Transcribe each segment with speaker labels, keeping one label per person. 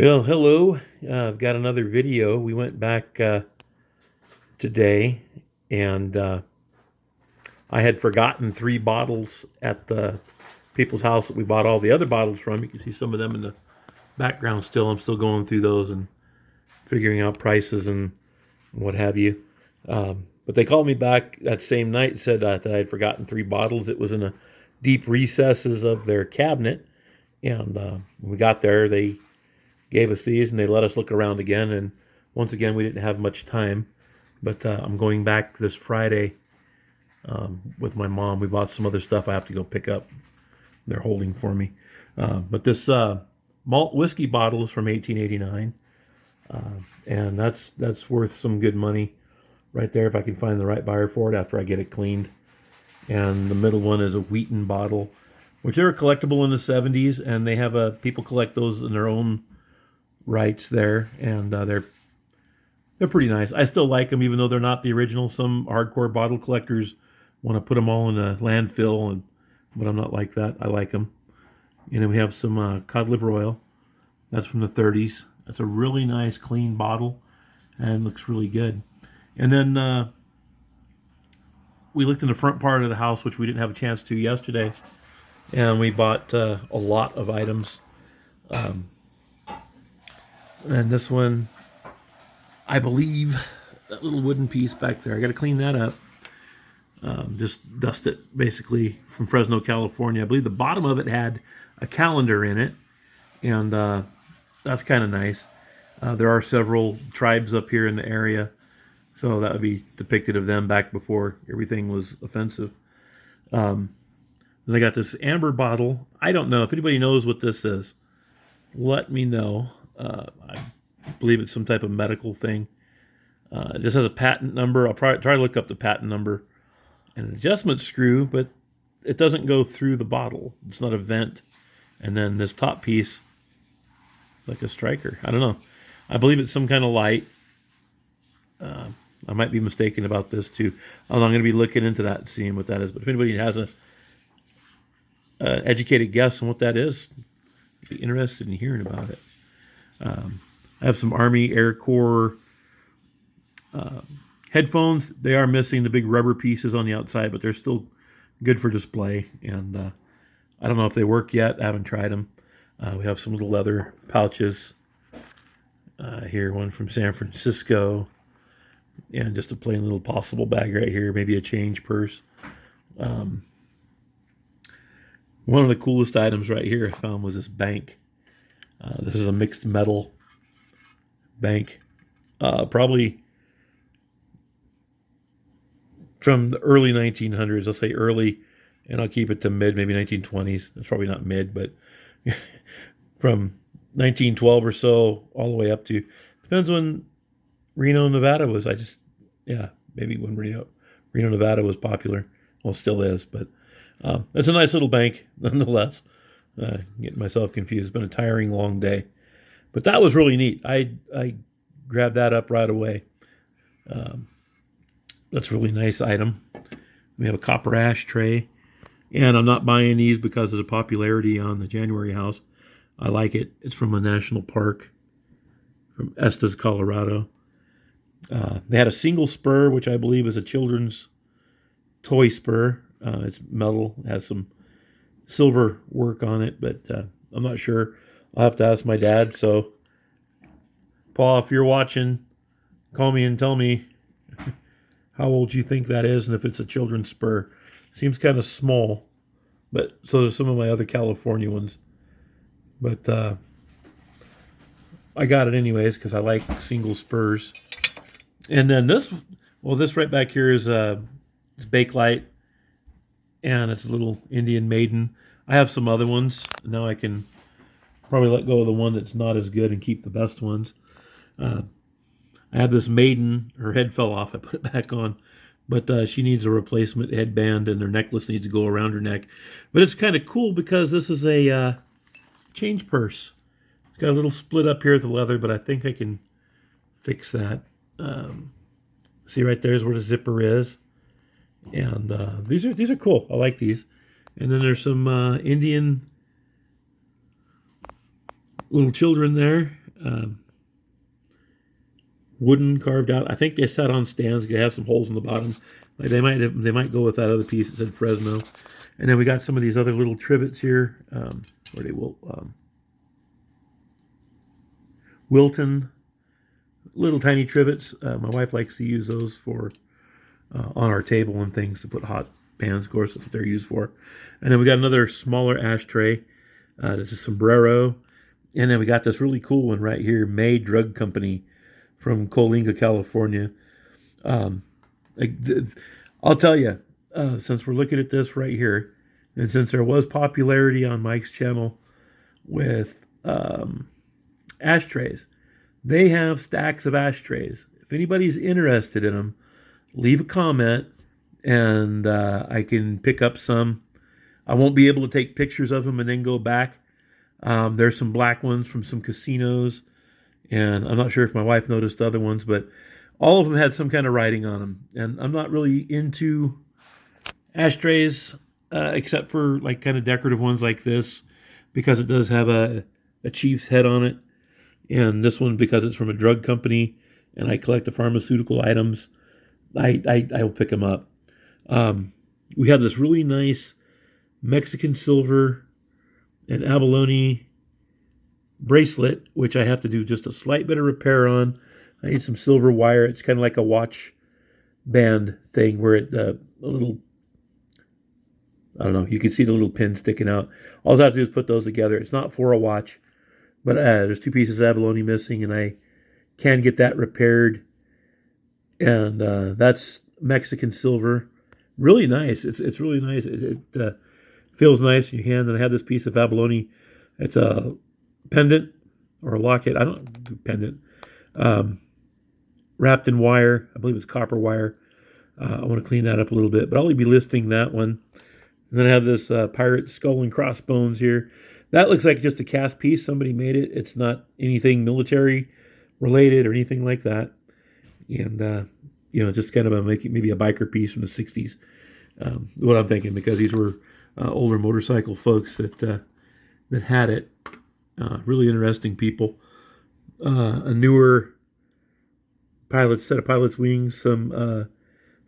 Speaker 1: Well, hello. I've got another video. We went back today, and I had forgotten 3 bottles at the people's house that we bought all the other bottles from. You can see some of them in the background still. I'm still going through those and figuring out prices and what have you. But they called me back that same night and said that I had forgotten 3 bottles. It was in the deep recesses of their cabinet. And when we got there, they gave us these and they let us look around again. And once again, we didn't have much time. But I'm going back this Friday with my mom. We bought some other stuff I have to go pick up. They're holding for me. But this malt whiskey bottle is from 1889. And that's worth some good money right there if I can find the right buyer for it after I get it cleaned. And the middle one is a Wheaton bottle, which they were collectible in the 70s, and they have people collect those in their own rights there, and they're pretty nice. I still like them, even though they're not the original. Some hardcore bottle collectors want to put them all in a landfill, but I'm not like that. I like them. And then we have some cod liver oil. That's from the 30s. That's a really nice, clean bottle, and looks really good. And then we looked in the front part of the house, which we didn't have a chance to yesterday, and we bought a lot of items. And this one, I believe, that little wooden piece back there, I got to clean that up. Just dust it, basically, from Fresno, California. I believe the bottom of it had a calendar in it, and that's kind of nice. There are several tribes up here in the area, so that would be depicted of them back before everything was offensive. Then I got this amber bottle. I don't know if anybody knows what this is. Let me know. I believe it's some type of medical thing. It just has a patent number. I'll probably try to look up the patent number. And an adjustment screw, but it doesn't go through the bottle. It's not a vent. And then this top piece, like a striker. I don't know. I believe it's some kind of light. I might be mistaken about this too. I'm going to be looking into that and seeing what that is. But if anybody has an educated guess on what that is, I'd be interested in hearing about it. I have some Army Air Corps headphones. They are missing the big rubber pieces on the outside, but they're still good for display. And I don't know if they work yet. I haven't tried them. We have some little leather pouches here, one from San Francisco, and just a plain little possible bag right here, maybe a change purse. One of the coolest items right here I found was this bank. This is a mixed metal bank, probably from the early 1900s. I'll say early, and I'll keep it to mid, maybe 1920s. It's probably not mid, but from 1912 or so all the way up to, depends when Reno, Nevada was. Maybe when Reno, Nevada was popular. Well, still is, but it's a nice little bank nonetheless. Getting myself confused. It's been a tiring, long day. But that was really neat. I grabbed that up right away. That's a really nice item. We have a copper ashtray. And I'm not buying these because of the popularity on the January house. I like it. It's from a national park from Estes, Colorado. They had a single spur, which I believe is a children's toy spur. It's metal, has some silver work on it, but I'm not sure. I'll have to ask my dad. So, Paul, if you're watching, call me and tell me how old you think that is and if it's a children's spur. Seems kind of small, but so do some of my other California ones. But I got it anyways because I like single spurs. And then this right back here is it's Bakelite, and it's a little Indian Maiden. I have some other ones. Now I can probably let go of the one that's not as good and keep the best ones. I have this Maiden. Her head fell off. I put it back on. But she needs a replacement headband, and her necklace needs to go around her neck. But it's kind of cool because this is a change purse. It's got a little split up here at the leather, but I think I can fix that. See right there is where the zipper is. And these are cool. I like these. And then there's some Indian little children there. Um, wooden carved out. I think they sat on stands. They have some holes in the bottom. Like they might go with that other piece that said Fresno. And then we got some of these other little trivets here. Where they will Wilton, little tiny trivets. My wife likes to use those for on our table and things to put hot pans. Of course, that's what they're used for. And then we got another smaller ashtray. This is sombrero. And then we got this really cool one right here, May Drug Company from Coalinga, California. I'll tell you, since we're looking at this right here, and since there was popularity on Mike's channel with ashtrays, they have stacks of ashtrays. If anybody's interested in them, leave a comment, and I can pick up some. I won't be able to take pictures of them and then go back. There's some black ones from some casinos, and I'm not sure if my wife noticed the other ones, but all of them had some kind of writing on them. And I'm not really into ashtrays, except for like kind of decorative ones like this, because it does have a chief's head on it. And this one, because it's from a drug company, and I collect the pharmaceutical items, I will pick them up. We have this really nice Mexican silver and abalone bracelet, which I have to do just a slight bit of repair on. I need some silver wire. It's kind of like a watch band thing where it a little, I don't know, you can see the little pin sticking out. All I have to do is put those together. It's not for a watch, but there's 2 pieces of abalone missing, and I can get that repaired. And that's Mexican silver. Really nice. It's really nice. It feels nice in your hand. And I have this piece of abalone. It's a pendant or a locket. I don't do pendant. Wrapped in wire. I believe it's copper wire. I want to clean that up a little bit, but I'll only be listing that one. And then I have this pirate skull and crossbones here. That looks like just a cast piece. Somebody made it. It's not anything military related or anything like that. And, just kind of maybe a biker piece from the 60s. What I'm thinking, because these were older motorcycle folks that had it. Really interesting people. A newer set of pilot's wings, some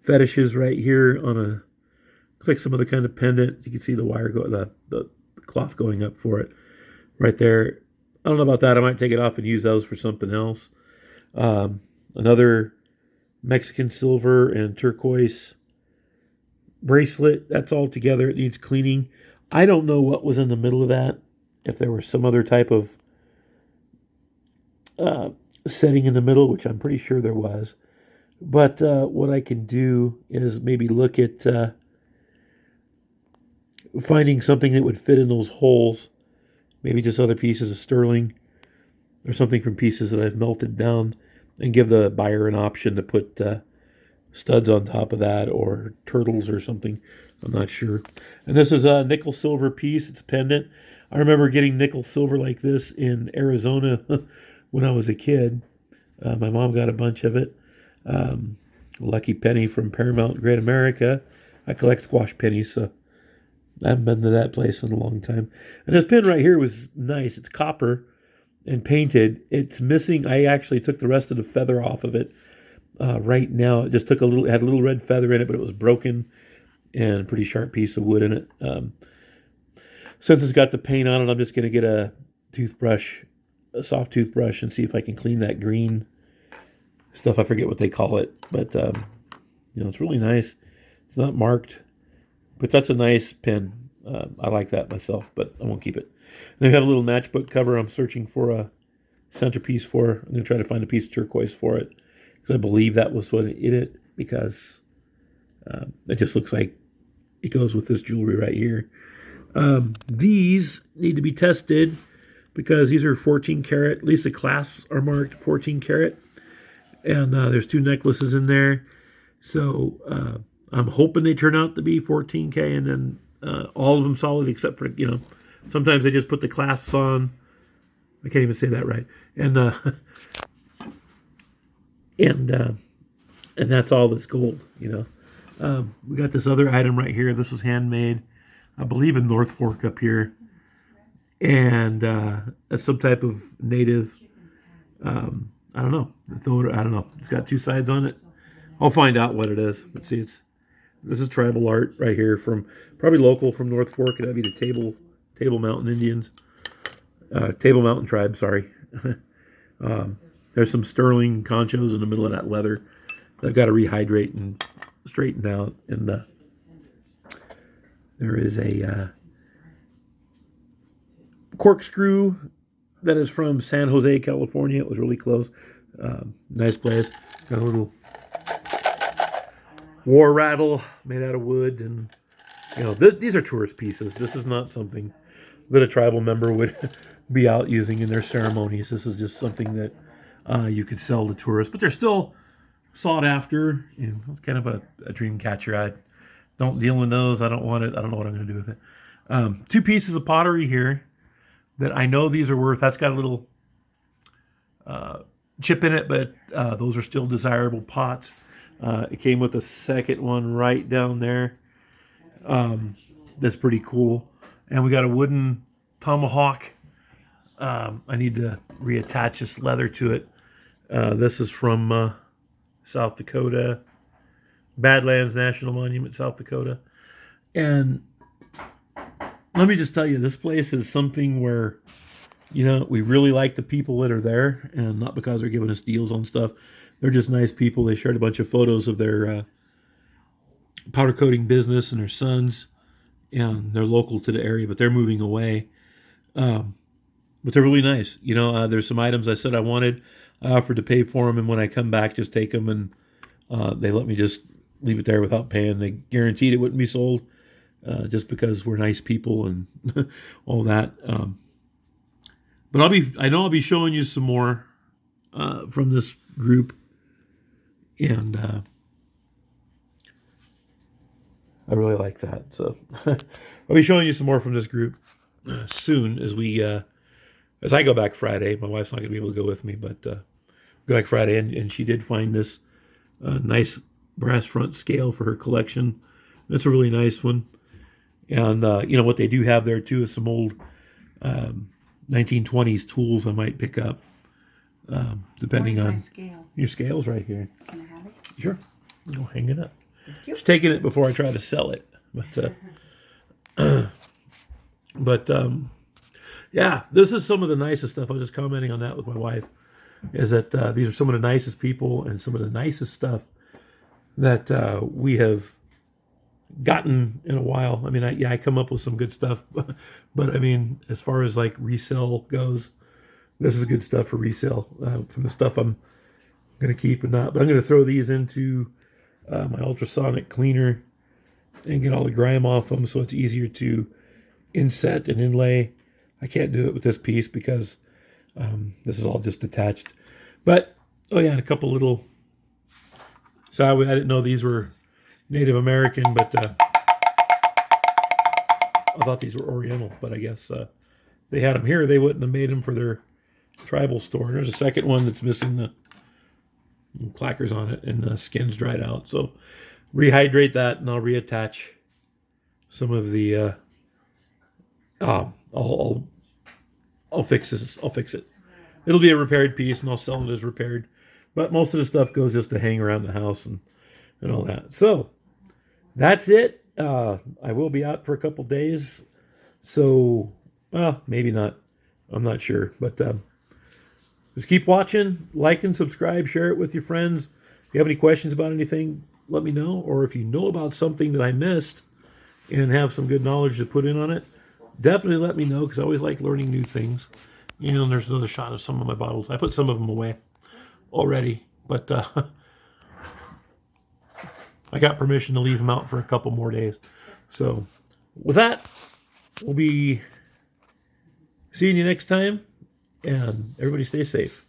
Speaker 1: fetishes right here on looks like some other kind of pendant. You can see the wire the cloth going up for it right there. I don't know about that. I might take it off and use those for something else. Another Mexican silver and turquoise bracelet. That's all together. It needs cleaning. I don't know what was in the middle of that. If there was some other type of setting in the middle, which I'm pretty sure there was. But what I can do is maybe look at finding something that would fit in those holes. Maybe just other pieces of sterling or something from pieces that I've melted down, and give the buyer an option to put studs on top of that, or turtles or something. I'm not sure. And this is a nickel silver piece. It's a pendant. I remember getting nickel silver like this in Arizona when I was a kid. My mom got a bunch of it. Lucky penny from Paramount Great America. I collect squash pennies, so I haven't been to that place in a long time. And this pin right here was nice. It's copper and painted. It's missing. I actually took the rest of the feather off of it. Right now, it just had a little red feather in it, but it was broken, and a pretty sharp piece of wood in it. Since it's got the paint on it, I'm just going to get a soft toothbrush, and see if I can clean that green stuff. I forget what they call it, but it's really nice. It's not marked, but that's a nice pin. I like that myself, but I won't keep it. And we have a little matchbook cover I'm searching for a centerpiece for. I'm going to try to find a piece of turquoise for it, because I believe that was what in it, because it just looks like it goes with this jewelry right here. These need to be tested, because these are 14 karat. At least the clasps are marked 14 karat. And there's 2 necklaces in there. So I'm hoping they turn out to be 14K, and then all of them solid, except for, sometimes they just put the clasps on. I can't even say that right. And that's all that's gold, We got this other item right here. This was handmade, I believe, in North Fork up here. And it's some type of native I don't know. I don't know. It's got two sides on it. I'll find out what it is. But see, this is tribal art right here from probably local from North Fork. That'd be the Table Mountain Indians, Table Mountain Tribe. Sorry. There's some sterling conchos in the middle of that leather. They've got to rehydrate and straighten out. And there is a corkscrew that is from San Jose, California. It was really close. Nice place. Got a little war rattle made out of wood, and these are tourist pieces. This is not something that a tribal member would be out using in their ceremonies. This is just something that you could sell to tourists, but they're still sought after. It's kind of a dream catcher. I don't deal in those. I don't want it. I don't know what I'm going to do with it. Two pieces of pottery here that I know these are worth. That's got a little chip in it, but those are still desirable pots. It came with a second one right down there. That's pretty cool. And we got a wooden tomahawk. I need to reattach this leather to it. This is from South Dakota, Badlands National Monument, South Dakota. And let me just tell you, this place is something where, we really like the people that are there, and not because they're giving us deals on stuff. They're just nice people. They shared a bunch of photos of their powder coating business and their sons, and they're local to the area, but they're moving away. But they're really nice. There's some items I said I wanted. I offered to pay for them, and when I come back, just take them, and they let me just leave it there without paying. They guaranteed it wouldn't be sold, just because we're nice people and all that. But I know I'll be showing you some more from this group, and I really like that. So I'll be showing you some more from this group soon as I go back Friday. My wife's not going to be able to go with me, but go back Friday, and she did find this nice brass front scale for her collection. That's a really nice one. And what they do have there too is some old 1920s tools I might pick up, depending on
Speaker 2: scale.
Speaker 1: Your scale's right here.
Speaker 2: Can I have it?
Speaker 1: Sure, I'll hang it up.
Speaker 2: You.
Speaker 1: Just taking it before I try to sell it, but yeah, this is some of the nicest stuff. I was just commenting on that with my wife. Is that these are some of the nicest people and some of the nicest stuff that we have gotten in a while. I mean, I come up with some good stuff, but I mean, as far as like resale goes, this is good stuff for resale from the stuff I'm going to keep and not. But I'm going to throw these into my ultrasonic cleaner and get all the grime off them, so it's easier to inset and inlay. I can't do it with this piece because this is all just attached. But oh yeah, and a couple little. So I didn't know these were Native American, but I thought these were Oriental. But I guess they had them here. They wouldn't have made them for their tribal store. And there's a second one that's missing the clackers on it, and the skin's dried out. So rehydrate that, and I'll reattach some of the. I'll fix this. I'll fix it. It'll be a repaired piece, and I'll sell it as repaired. But most of the stuff goes just to hang around the house and all that. So that's it. I will be out for a couple days. So, maybe not. I'm not sure. But just keep watching, like and subscribe, share it with your friends. If you have any questions about anything, let me know. Or if you know about something that I missed and have some good knowledge to put in on it, definitely let me know, because I always like learning new things. There's another shot of some of my bottles. I put some of them away already, but I got permission to leave them out for a couple more days. So with that, we'll be seeing you next time, and everybody stay safe.